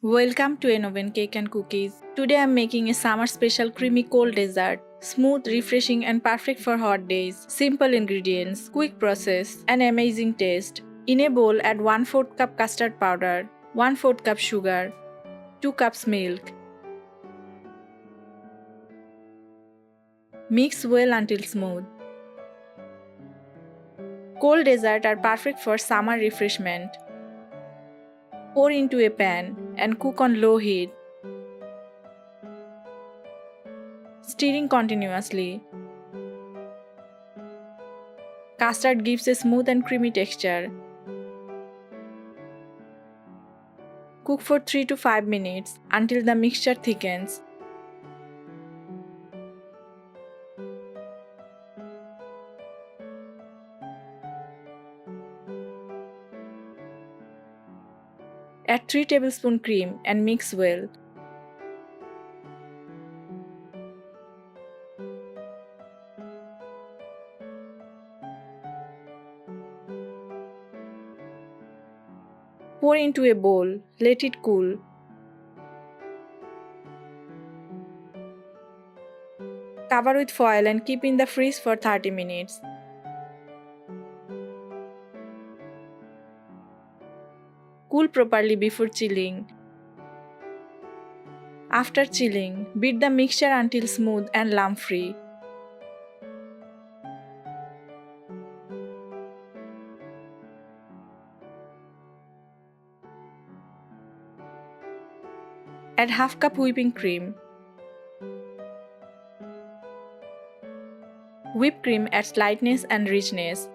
Welcome to Oven Cake and Cookies. Today I'm making a summer special creamy cold dessert. Smooth, refreshing and perfect for hot days. Simple ingredients, quick process and amazing taste. In a bowl add 1/4 cup custard powder, 1/4 cup sugar, 2 cups milk. Mix well until smooth. Cold desserts are perfect for summer refreshment. Pour into a pan and cook on low heat, stirring continuously. Custard gives a smooth and creamy texture. Cook for 3 to 5 minutes until the mixture thickens. Add 3 tablespoons cream and mix well. Pour into a bowl, let it cool. Cover with foil and keep in the fridge for 30 minutes. Cool properly before chilling. After chilling, beat the mixture until smooth and lump-free. Add half cup whipping cream. Whipped cream adds lightness and richness.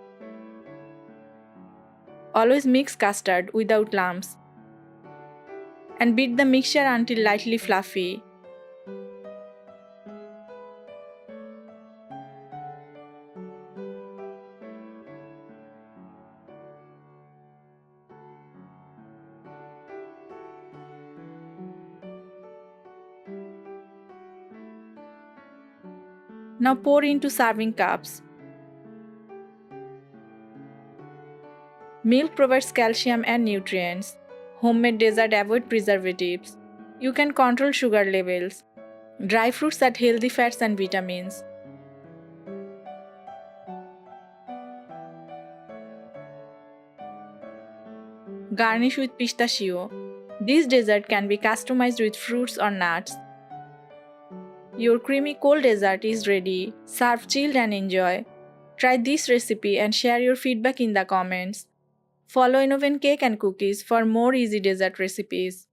Always mix custard without lumps. And beat the mixture until lightly fluffy. Now pour into serving cups. Milk provides calcium and nutrients. Homemade dessert avoid preservatives. You can control sugar levels. Dry fruits add healthy fats and vitamins. Garnish with pistachio. This dessert can be customized with fruits or nuts. Your creamy cold dessert is ready. Serve chilled and enjoy. Try this recipe and share your feedback in the comments. Follow Oven Cake and Cookies for more easy dessert recipes.